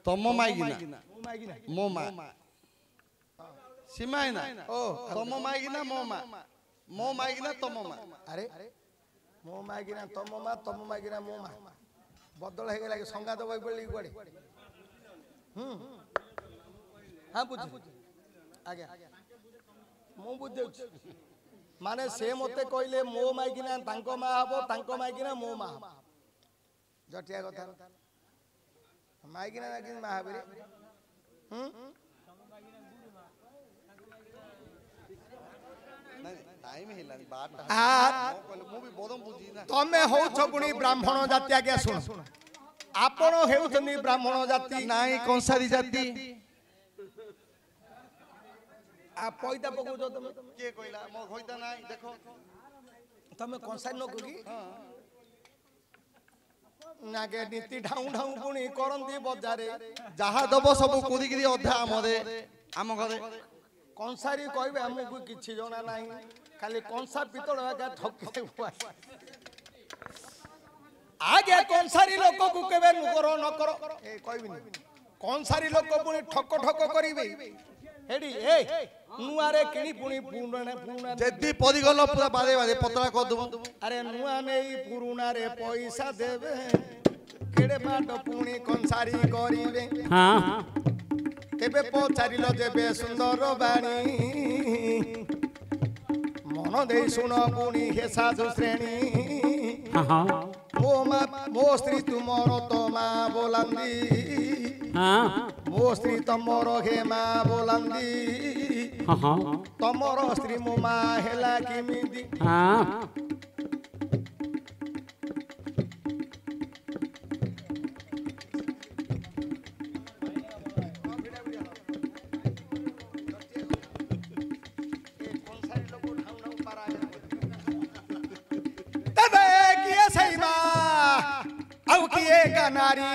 तम माइगिना मो मा सीमा है ना ओ तम माइगिना मो माइगिना तम मा अरे मो मागिना तम मागिना मो मा बदल हे गेला संगात बई पड़ी कुआडे हां बुझ आगे मु बुझ माने से मते कहले मो मागिना तांको मा हबो तांको मागिना मो मा जटिया कथा मागिना नागिन मा हबे तमे हो पुणी ब्राह्मण जाति आज्ञा सुन आपण हेउछनी ब्राह्मण जाति नाई कंसारी जाति आ पैदा पकौ जो तमे के कहला मो होइता नाई देखो तमे कंसारी न कोकी नागे नीति ढाउ ढाउ पुणी करंती बजारे जहा दबो सब कुदिगिरी अधा हमरे आम घरे कंसारी कहबे हमकु किछि जणा नाही खाली कंसा पितळ आगे ठके आगे कंसारी लोक को केबे नुकरो न करो ए कहबिनी कंसारी लोक पुणी ठक ठक करिवे हेडी ए नुआ रे किणी पुणी पुणा जदी पदिगल पूरा बारे बारे पतला कर दबो अरे नुआ नेई पुरुना रे पैसा देबे केडे बाट पुणी कंसारी करिवे हां केबे पचारिलो जेबे सुंदर बाणी मन दे सुन पुणी हे साधु श्रेणी मो स्त्री तुमर तो मा बोलंदी मो स्त्री तमर हे मा बोलंदी तमर स्त्री मो मा हेला किमिदी नारी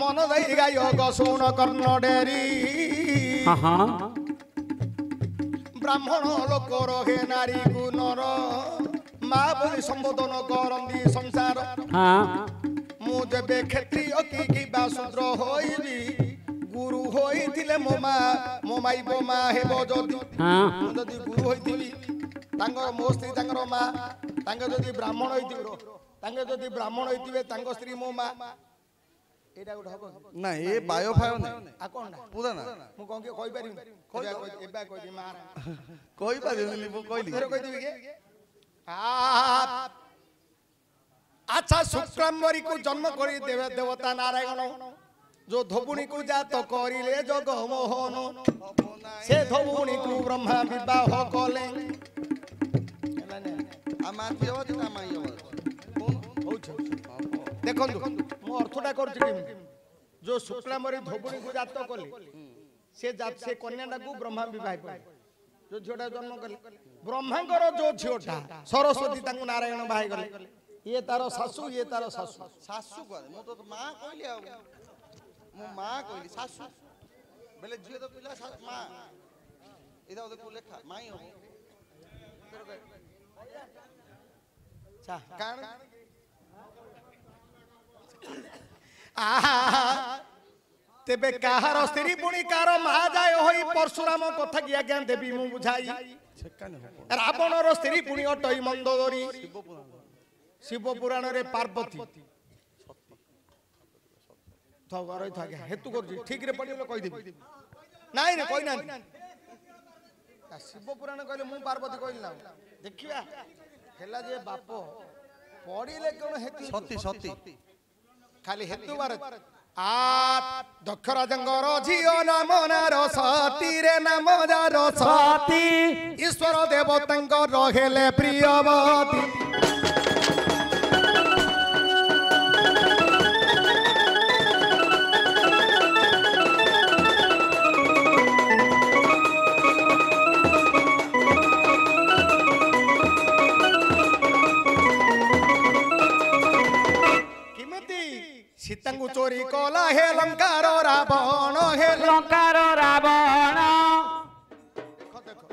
मन दई गायक सुन कर्ण डेरी ब्राह्मण लोक रहे नारी को नर माँ बोली संबोधन करंदी संसार मु जेबे क्षत्रिय की शूद्र होइबी गुरु होइथिले मो माई बो मा हेबो जदी गुरु होइथिबी तांगर मो स्त्री तांगर माँ तांगे जदी ब्राह्मण होइथिबो तांगे जदी ब्राह्मण होइतिबे तांगो स्त्री मो मा एटा गुड हबो ना ए बायो फायो ना आ कोन पूरा ना मु कोन के कहि पारिम एबा कहि दी मार कहि पारिम मु कहली फेर कहि दिबी के अच्छा शुक्रांबरी को जन्म करी देव देवता नारायण जो धोबुणी को जात करिले जग मोहन से धोबुणी को ब्रह्मा विवाह कले आमा दियो ना माई देखो मु अर्थटा कर जो शुक्लांबरी धोबुणी को जात कले से कन्याटा को ब्रह्मा विवाह कले जो झियोटा जन्म कले ब्रह्मांकर जो झियोटा सरस्वती तांको नारायण बाहाई गले ये तार सासू ये तार सासू सासू को मु तो मां कहली आ मु मां कहली सासू बेले झियो तो पिला मां इदा ओदे को लेखा माई हो चा कान तेबे काहार स्त्री पुणी कार मा जाय होई परशुराम कथा की आज्ञा देवी मु बुझाई रावण रो स्त्री पुणी अटई मंदोदरी शिव पुराण रे पार्वती थगर था गया हेतु कर ठीक रे पडिलो कहि देबी नाही रे कहि ना शिव पुराण कहले मु पार्वती कहली ना देखिया हेला जे बाप पडिले कोन हेतु सती सती खाली हेतु बार आ दक्ष राजंगर झियो नाम नार सती रे नाम जार सती ईश्वर देवतांक रहेले प्रियवती सीतांगु चोरी कला हे लंकार रावण हे लंकार रावण देखो देखो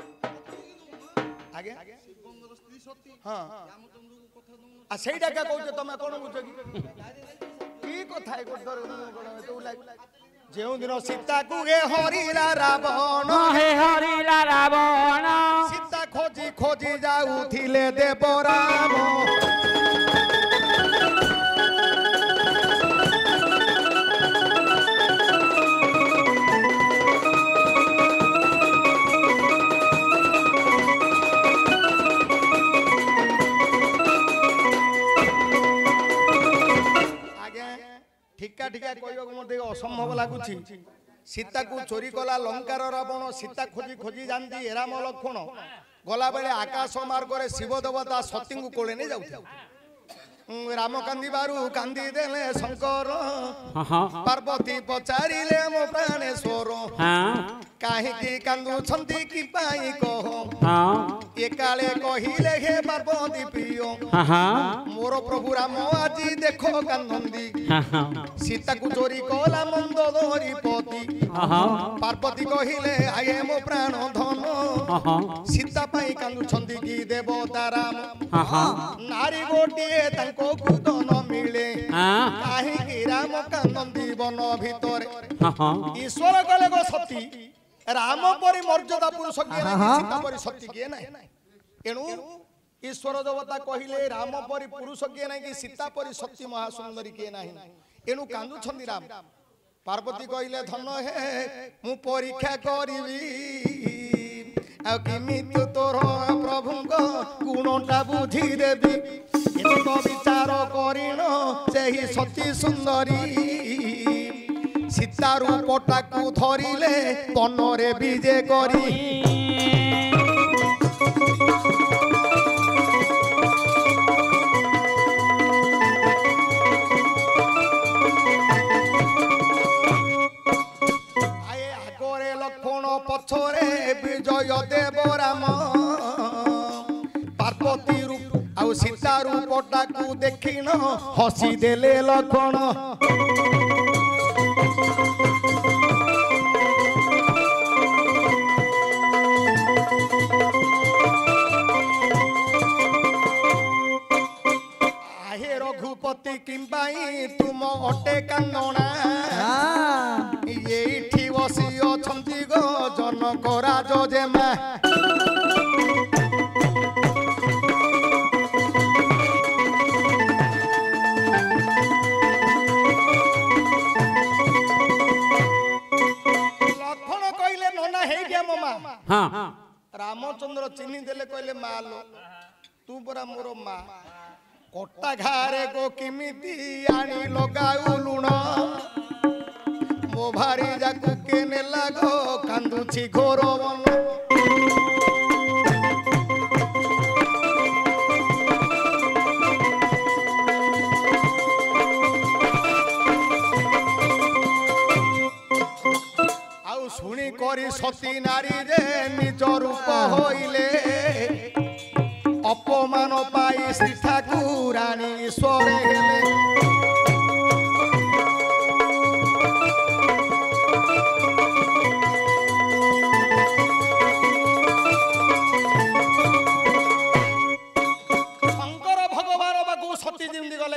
आगे शिवंगर स्त्री सती हां रामचंद्र को कथा आ सेइडा का कहू तमे कोन बुझ की କଥା ଯେଉଁ ଦିନ ସୀତାକୁ ଏ ହରିଲା ରାବଣ ସୀତା ଖୋଜି ଖୋଜି ଯାଉଥିଲେ ଦେବରାମ ঠিকা ঠিকা কইବାକୁ মতে অসম্ভব লাগুছি সীতাକୁ চୋରି কলা লঙ্କାର রাবণ সীতা খোঁজি খোঁজি জানতি এরাম লক্ষণ গলা বেলে আকাশ মার্গরে শিব দেবতা সতীଙ୍କୁ কোলে নে যাউথা রাম কান্দিবারু কান্দি দেলে শঙ্কর পার্বতী পচারিলে মো প্রাণেশ্বর কাহিকি কান্দুছন্তি কি পাই কহ একালে কহিলে হে পার্বতী প্রিয় মোর প্রভু রাম আজি দেখো কান্দন্দি সীতাକୁ চোরি কলা মন্দ ধরিপতি পার্বতী কহিলে আয়ে মো প্রাণ ধন সীতা পাই কান্দুছন্তি কি দেবতা রাম নারী গোটিয়ে তাঙ্কো কুদন মিলে কাহিকি রাম কান্দন্দি বন ভিতরে ঈশ্বর কলে গো সতী রাম পরি মর্যাদা পুরুষ কিয়ে নাই সীতা পরি সতী কিয়ে নাই এণু ईश्वर देवता कहले राम परी पुरुष किए ना कि सीता परी सती महासुंदरी किए ना एणु कांदुछंदी राम पार्वती कहले धन हे मु परीक्षा करिवि आ किमिति तोर प्रभुक गुणटा बुझी देबी एतक विचार करिण सेही सती सुंदरी सीता रूपटाकू धरिले बनरे विजय करी पछरे विजय देव राम पार्वती रूप आउ सीता रूपटाकू देखिन हसी देले लखन आहे रघुपति किंबाई तुम अटे कांदना एठी बसी अछंती गो जनक राज जेमा लखन कहले नना हे गया ममा रामचंद्र चिन्ही देले कहले मालो तू परा मोर मा कटा घारे गो किमिति आनी लगाऊ लुण मो भारी जाकू केने लागो कांदुछि घोर वन आउ सुनी करी सती नारी रे निज रूप होइले अपमान पाई श्री ठाकुरानी ईश्वर हेले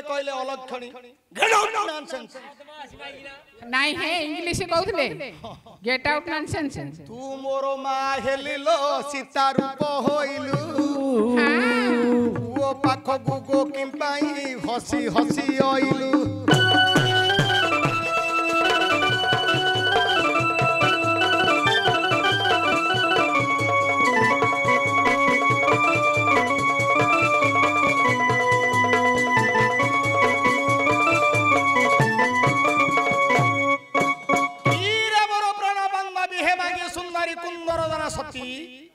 कहले अलक्षणी गेट आउट नॉनसेंस नहीं है इंग्लिश कहउथले गेट आउट नॉनसेंस तू मोरो मा हेलिलो सीता रूप होइलु ओ पाख गुगो किंपाई हसी हसी आइलु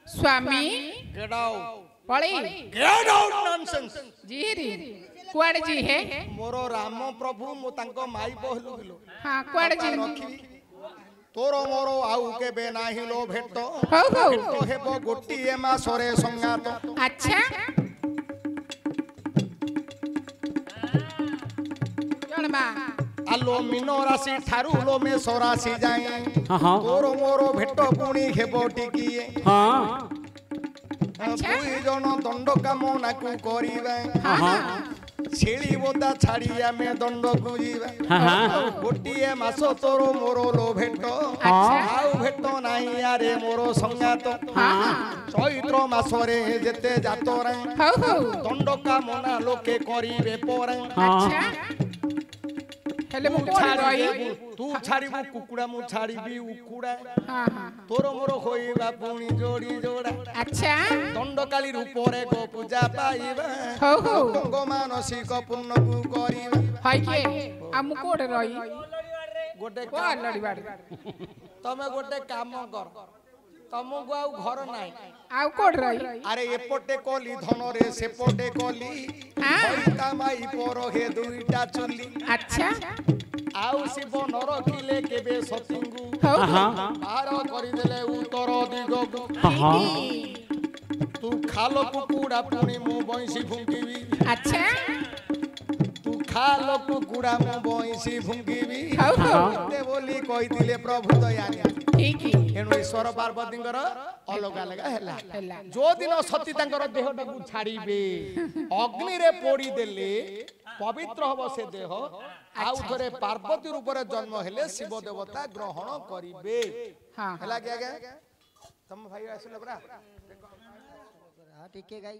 स्वामी गेट आउट पड़ी गेट आउट नॉनसेंस जी री कुआड़ जी है मोरो राम प्रभु मो तांको माई बहलु गिलो हां कुआड़ जी रखी तोरो मोरो आउ केबे नाही लो भेट हो हो तो हेबो गोटी ए मासरे संगात अच्छा जण बा आलो मिनो राशि ठारू लो में सोरासी जाए तोरो मोरो भेट पुणी हेबो टिकिए हां दुई जन दंड कामना को करिबे ଛେଳି ବୋଦା ଛାଡ଼ି ଆମେ ଦଣ୍ଡକୁ ଯିବା ଗୋଟିଏ ମାସ ତୋର ମୋର ଲୋ ଭେଟ ଆଉ ଭେଟ ନାହିଁ ଆରେ ମୋର ସଙ୍ଗାତ ଚୈତ୍ର ମାସରେ ଯେତେ ଯାତରା ଦଣ୍ଡକା ମନା ଲୋକେ କରିବେ ପରା ହେଲେ ମୁଁ ଛାଡ଼ିବି ତୁ ଛାଡ଼ିବୁ କୁକୁଡ଼ା ମୁଁ ଛାଡ଼ିବି ଉକୁଡ଼ା ତୋର ମୋର ହୋଇବା ପୁଣି ଯୋଡ଼ି ଯୋଡ଼ା ଆଚ୍ଛା ଦଣ୍ଡକାଳୀ ରୂପରେ ଗୋ ପୂଜା ପାଇବା ଗଙ୍ଗ ମାନସିକ ପୂର୍ଣ୍ଣକୁ କରିବା ହାଇକେ ଆଉ ମୁଁ କୋଉଠି ରହି ଗୋଟେ ତମେ ଗୋଟେ କାମ କର ତମକୁ ଆଉ ଘର ନାହିଁ ଆଉ କୋଉଠି ରହି ଆରେ ଏପଟେ କଲି ଧନରେ ସେପଟେ କଲି ହଇତା ମାଇ ପର ହେ ଦୁଇଟା ଚୁଲି ଆଚ୍ଛା ଆଉ ଶିବ ନ ରଖିଲେ କେବେ ସତୀଙ୍କୁ ବାହାର କରିଦେଲେ ଉତ୍ତର ଦିଗକୁ ତୁ ଖାଲ କୁକୁଡ଼ା ପୁଣି ମୁଁ ବଇଁଶୀ ଫୁଙ୍କିବି ଆଚ୍ଛା ତୁ ଖାଲ କୁକୁଡ଼ା ମୁଁ ବଇଁଶୀ ଫୁଙ୍କିବି ବୋଲି କହିଥିଲେ ପ୍ରଭୁ ଦୟାନି ଏଣୁ ଈଶ୍ୱର ପାର୍ବତୀଙ୍କର ଅଲଗା ଅଲଗା ହେଲା ଯୋଉଦିନ ସତୀ ତାଙ୍କର ଦେହଟାକୁ ଛାଡ଼ିବେ ଅଗ୍ନିରେ ପୋଡ଼ିଦେଲେ ପବିତ୍ର ହବ ସେ ଦେହ ଆଉ ଥରେ ପାର୍ବତୀ ରୂପରେ ଜନ୍ମ ହେଲେ ଶିବ ଦେବତା ଗ୍ରହଣ କରିବେ ହେଲା କି ଆଜ୍ଞା ତମ ଭାଇ ଆସିଲେ ପରା ଟିକେ ଗାଇ